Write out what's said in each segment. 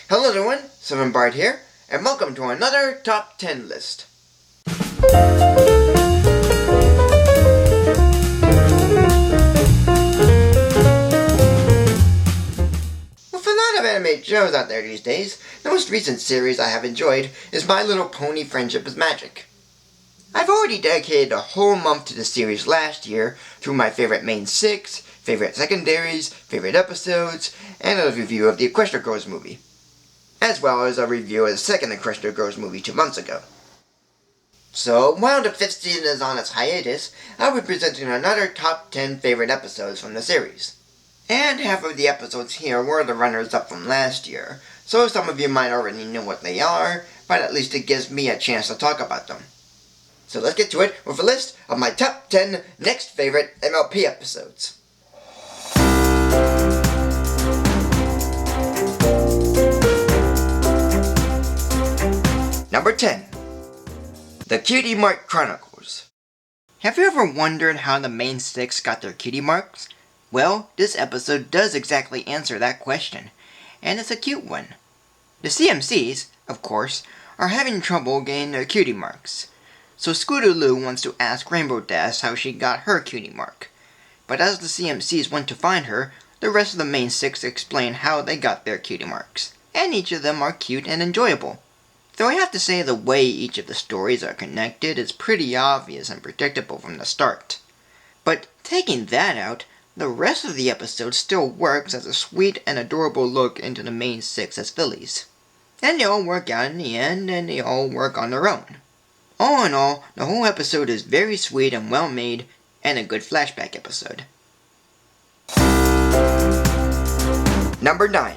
Hello everyone, Seven Bart here, and welcome to another Top 10 list. With a lot of animated shows out there these days, the most recent series I have enjoyed is My Little Pony Friendship is Magic. I've already dedicated a whole month to the series last year through my favorite main 6, favorite secondaries, favorite episodes, and a review of the Equestria Girls movie, as well as a review of the second Equestria Girls movie 2 months ago. So, while the 5th season is on its hiatus, I'll be presenting another top 10 favorite episodes from the series. And half of the episodes here were the runners-up from last year, so some of you might already know what they are, but at least it gives me a chance to talk about them. So let's get to it with a list of my top 10 next favorite MLP episodes. Number 10. The Cutie Mark Chronicles. Have you ever wondered how the main 6 got their cutie marks? Well, this episode does exactly answer that question, and it's a cute one. The CMCs, of course, are having trouble getting their cutie marks, so Scootaloo wants to ask Rainbow Dash how she got her cutie mark. But as the CMCs went to find her, the rest of the main 6 explain how they got their cutie marks, and each of them are cute and enjoyable. Though I have to say the way each of the stories are connected is pretty obvious and predictable from the start. But taking that out, the rest of the episode still works as a sweet and adorable look into the main 6 as fillies. And they all work out in the end, and they all work on their own. All in all, the whole episode is very sweet and well made, and a good flashback episode. Number 9.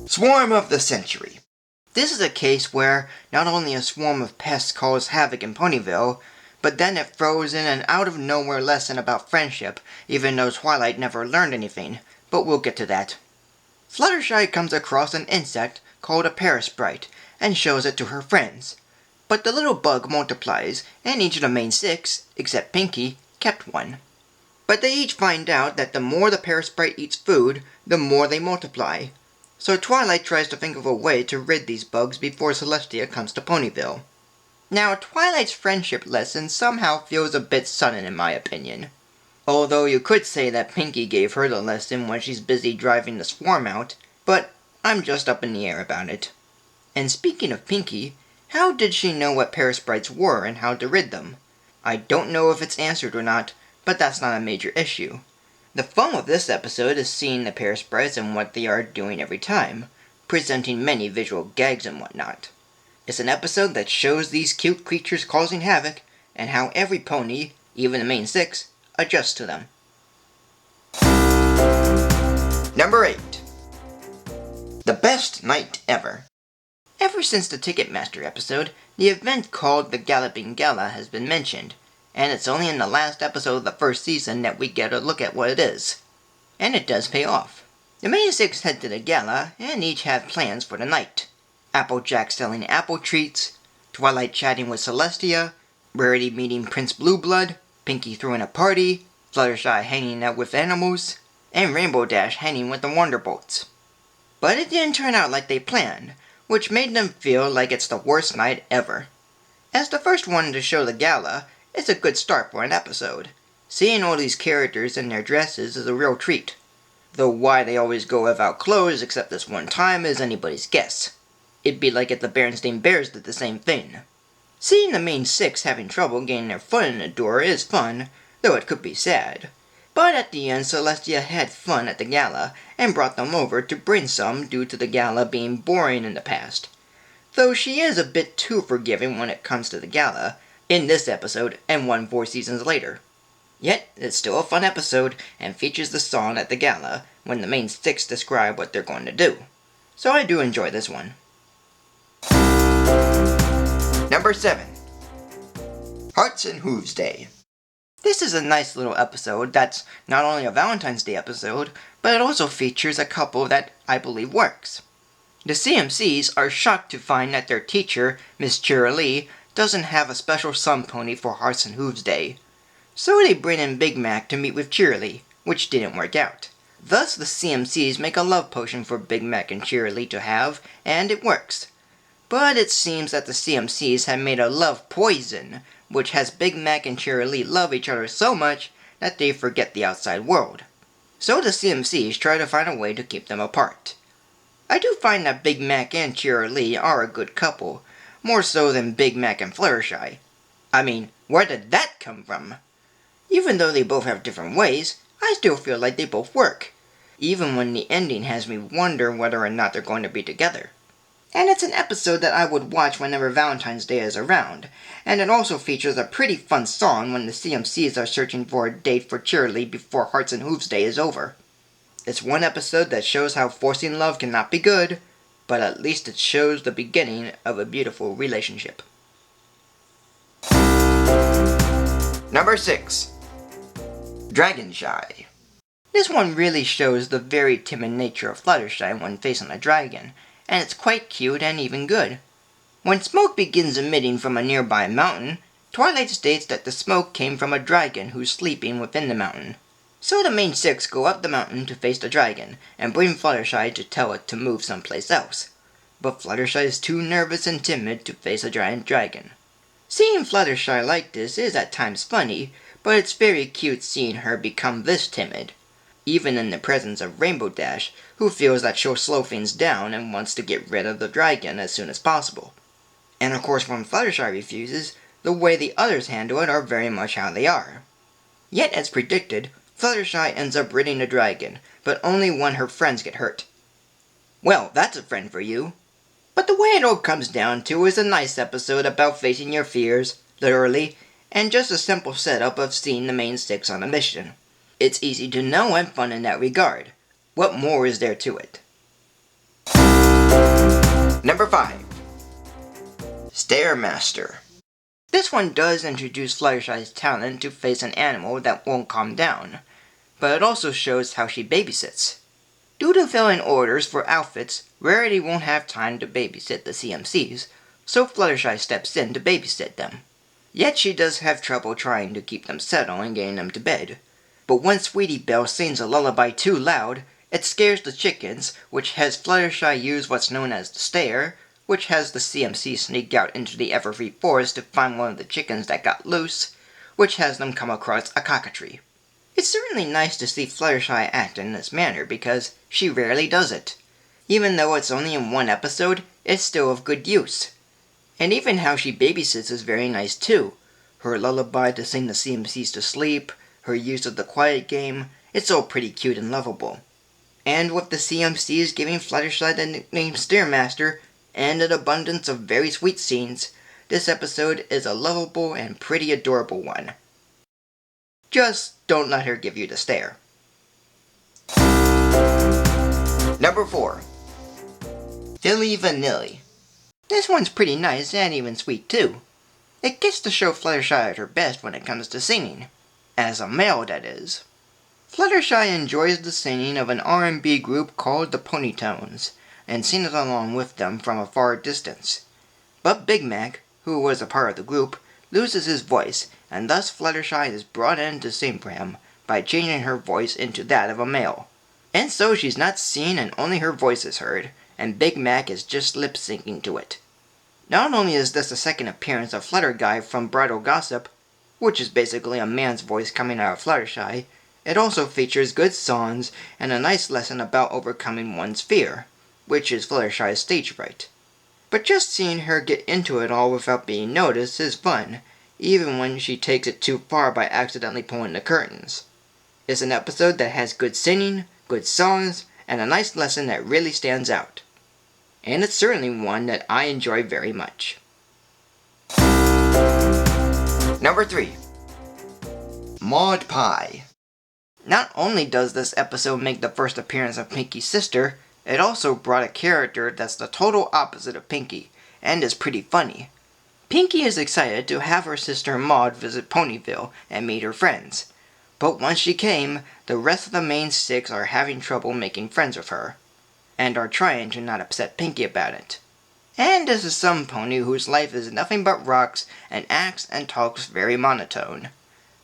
Swarm of the Century. This is a case where not only a swarm of pests cause havoc in Ponyville, but then it throws in an out-of-nowhere lesson about friendship, even though Twilight never learned anything, but we'll get to that. Fluttershy comes across an insect called a parasprite, and shows it to her friends. But the little bug multiplies, and each of the main 6, except Pinkie, kept one. But they each find out that the more the parasprite eats food, the more they multiply. So Twilight tries to think of a way to rid these bugs before Celestia comes to Ponyville. Now, Twilight's friendship lesson somehow feels a bit sudden in my opinion. Although you could say that Pinkie gave her the lesson when she's busy driving the swarm out, but I'm just up in the air about it. And speaking of Pinkie, how did she know what parasprites were and how to rid them? I don't know if it's answered or not, but that's not a major issue. The fun of this episode is seeing the parasprites and what they are doing every time, presenting many visual gags and whatnot. It's an episode that shows these cute creatures causing havoc, and how every pony, even the main 6, adjusts to them. Number 8. The Best Night Ever. Ever since the Ticketmaster episode, the event called the Galloping Gala has been mentioned, and it's only in the last episode of the first season that we get a look at what it is. And it does pay off. The main 6 head to the gala, and each have plans for the night. Applejack selling apple treats, Twilight chatting with Celestia, Rarity meeting Prince Blueblood, Pinkie throwing a party, Fluttershy hanging out with animals, and Rainbow Dash hanging with the Wonderbolts. But it didn't turn out like they planned, which made them feel like it's the worst night ever. As the first one to show the gala, it's a good start for an episode. Seeing all these characters in their dresses is a real treat. Though why they always go without clothes except this one time is anybody's guess. It'd be like if the Berenstain Bears did the same thing. Seeing the main 6 having trouble getting their foot in the door is fun, though it could be sad. But at the end, Celestia had fun at the gala, and brought them over to bring some due to the gala being boring in the past. Though she is a bit too forgiving when it comes to the gala, in this episode and 4 seasons later. Yet, it's still a fun episode, and features the song at the gala, when the main 6 describe what they're going to do. So I do enjoy this one. Number 7. Hearts and Hooves Day. This is a nice little episode that's not only a Valentine's Day episode, but it also features a couple that I believe works. The CMCs are shocked to find that their teacher, Miss Cheerilee, doesn't have a special sun pony for Hearts and Hooves Day. So they bring in Big Mac to meet with Cheerilee, which didn't work out. Thus the CMCs make a love potion for Big Mac and Cheerilee to have, and it works. But it seems that the CMCs have made a love poison, which has Big Mac and Cheerilee love each other so much that they forget the outside world. So the CMCs try to find a way to keep them apart. I do find that Big Mac and Cheerilee are a good couple, more so than Big Mac and Fluttershy. I mean, where did that come from? Even though they both have different ways, I still feel like they both work, even when the ending has me wonder whether or not they're going to be together. And it's an episode that I would watch whenever Valentine's Day is around, and it also features a pretty fun song when the CMCs are searching for a date for Cheerilee before Hearts and Hooves Day is over. It's one episode that shows how forcing love cannot be good, but at least it shows the beginning of a beautiful relationship. Number 6. Dragon Shy. This one really shows the very timid nature of Fluttershy when facing a dragon, and it's quite cute and even good. When smoke begins emitting from a nearby mountain, Twilight states that the smoke came from a dragon who's sleeping within the mountain. So the main 6 go up the mountain to face the dragon, and bring Fluttershy to tell it to move someplace else. But Fluttershy is too nervous and timid to face a giant dragon. Seeing Fluttershy like this is at times funny, but it's very cute seeing her become this timid. Even in the presence of Rainbow Dash, who feels that she'll slow things down and wants to get rid of the dragon as soon as possible. And of course when Fluttershy refuses, the way the others handle it are very much how they are. Yet as predicted, Fluttershy ends up ridding the dragon, but only when her friends get hurt. Well, that's a friend for you. But the way it all comes down to is a nice episode about facing your fears, literally, and just a simple setup of seeing the main 6 on a mission. It's easy to know and fun in that regard. What more is there to it? Number 5. Stairmaster. This one does introduce Fluttershy's talent to face an animal that won't calm down, but it also shows how she babysits. Due to filling orders for outfits, Rarity won't have time to babysit the CMCs, so Fluttershy steps in to babysit them. Yet she does have trouble trying to keep them settled and getting them to bed. But when Sweetie Belle sings a lullaby too loud, it scares the chickens, which has Fluttershy use what's known as the stair, which has the CMC sneak out into the Everfree Forest to find one of the chickens that got loose, which has them come across a cockatree. It's certainly nice to see Fluttershy act in this manner because she rarely does it. Even though it's only in one episode, it's still of good use. And even how she babysits is very nice too. Her lullaby to sing the CMCs to sleep, her use of the quiet game, it's all pretty cute and lovable. And with the CMCs giving Fluttershy the nickname Stairmaster, and an abundance of very sweet scenes, this episode is a lovable and pretty adorable one. Just don't let her give you the stare. Number 4. Dilly Vanilli. This one's pretty nice and even sweet too. It gets to show Fluttershy at her best when it comes to singing. As a male, that is. Fluttershy enjoys the singing of an R&B group called the Ponies, and sings along with them from a far distance. But Big Mac, who was a part of the group, loses his voice, and thus Fluttershy is brought in to sing for him by changing her voice into that of a male. And so she's not seen and only her voice is heard, and Big Mac is just lip-syncing to it. Not only is this the second appearance of Flutterguy from Bridal Gossip, which is basically a man's voice coming out of Fluttershy, it also features good songs and a nice lesson about overcoming one's fear, which is Fluttershy's stage fright. But just seeing her get into it all without being noticed is fun, even when she takes it too far by accidentally pulling the curtains. It's an episode that has good singing, good songs, and a nice lesson that really stands out. And it's certainly one that I enjoy very much. Number 3. Maud Pie. Not only does this episode make the first appearance of Pinky's sister, it also brought a character that's the total opposite of Pinky, and is pretty funny. Pinky is excited to have her sister Maud visit Ponyville and meet her friends. But once she came, the rest of the main 6 are having trouble making friends with her, and are trying to not upset Pinky about it. And this is some pony whose life is nothing but rocks and acts and talks very monotone.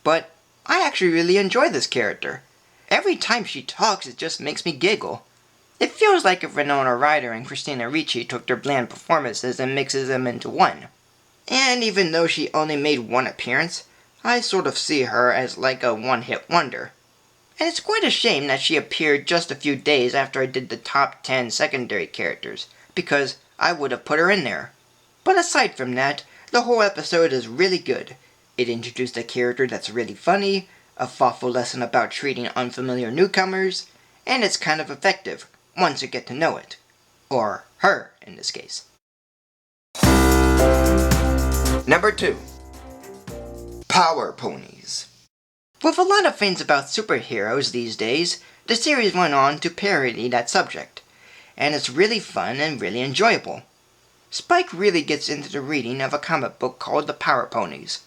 But I actually really enjoy this character. Every time she talks, it just makes me giggle. It feels like if Winona Ryder and Christina Ricci took their bland performances and mixes them into one. And even though she only made one appearance, I sort of see her as like a one-hit wonder. And it's quite a shame that she appeared just a few days after I did the top 10 secondary characters, because I would have put her in there. But aside from that, the whole episode is really good. It introduced a character that's really funny, a thoughtful lesson about treating unfamiliar newcomers, and it's kind of effective once you get to know it. Or her, in this case. Number 2. Power Ponies. With a lot of things about superheroes these days, the series went on to parody that subject, and it's really fun and really enjoyable. Spike really gets into the reading of a comic book called The Power Ponies,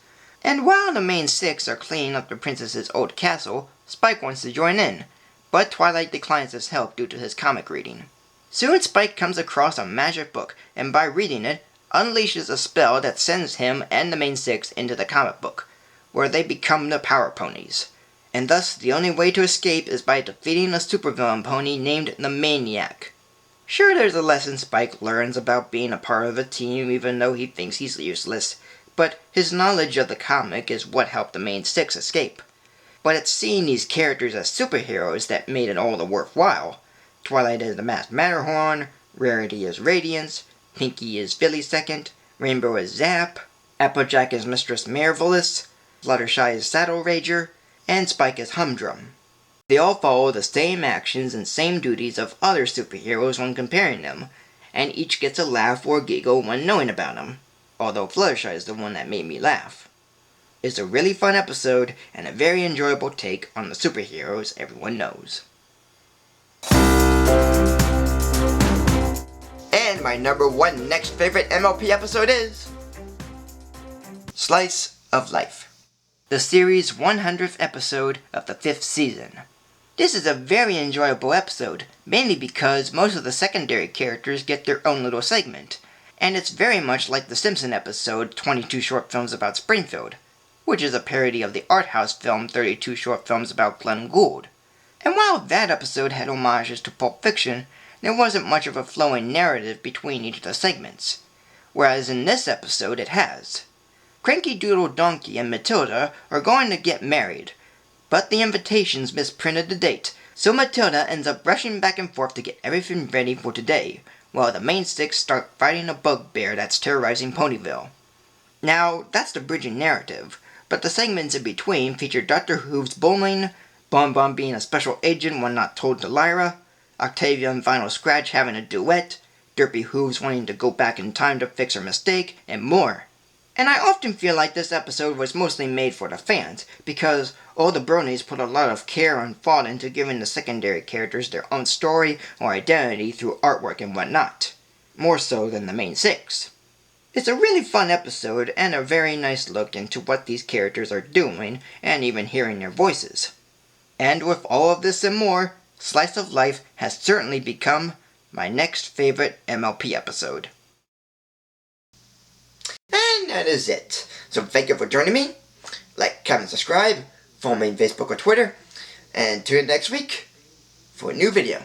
and while the main six are cleaning up the princess's old castle, Spike wants to join in, but Twilight declines his help due to his comic reading. Soon Spike comes across a magic book, and by reading it, unleashes a spell that sends him and the main six into the comic book, where they become the Power Ponies. And thus, the only way to escape is by defeating a supervillain pony named the Maniac. Sure, there's a lesson Spike learns about being a part of a team even though he thinks he's useless, but his knowledge of the comic is what helped the main six escape. But it's seeing these characters as superheroes that made it all the worthwhile. Twilight is the Masked Matterhorn, Rarity is Radiance, Pinkie is Philly Second, Rainbow is Zap, Applejack is Mistress Marvelous, Fluttershy is Saddle Rager, and Spike is Humdrum. They all follow the same actions and same duties of other superheroes when comparing them, and each gets a laugh or giggle when knowing about them, although Fluttershy is the one that made me laugh. It's a really fun episode, and a very enjoyable take on the superheroes everyone knows. And my number 1 next favorite MLP episode is Slice of Life, the series' 100th episode of the 5th season. This is a very enjoyable episode, mainly because most of the secondary characters get their own little segment, and it's very much like the Simpson episode 22 Short Films About Springfield, which is a parody of the art house film 32 Short Films About Glenn Gould. And while that episode had homages to Pulp Fiction, there wasn't much of a flowing narrative between each of the segments, whereas in this episode it has. Cranky Doodle Donkey and Matilda are going to get married, but the invitations misprinted the date, so Matilda ends up rushing back and forth to get everything ready for today, while the main six start fighting a bugbear that's terrorizing Ponyville. Now, that's the bridging narrative, but the segments in between feature Dr. Hooves bowling, Bon Bon being a special agent when not told to Lyra, Octavia and Vinyl Scratch having a duet, Derpy Hooves wanting to go back in time to fix her mistake, and more. And I often feel like this episode was mostly made for the fans, because all the bronies put a lot of care and thought into giving the secondary characters their own story or identity through artwork and whatnot, more so than the main six. It's a really fun episode and a very nice look into what these characters are doing and even hearing their voices. And with all of this and more, Slice of Life has certainly become my next favorite MLP episode. And that is it. So thank you for joining me. Like, comment, subscribe, follow me on Facebook or Twitter, and tune in next week for a new video.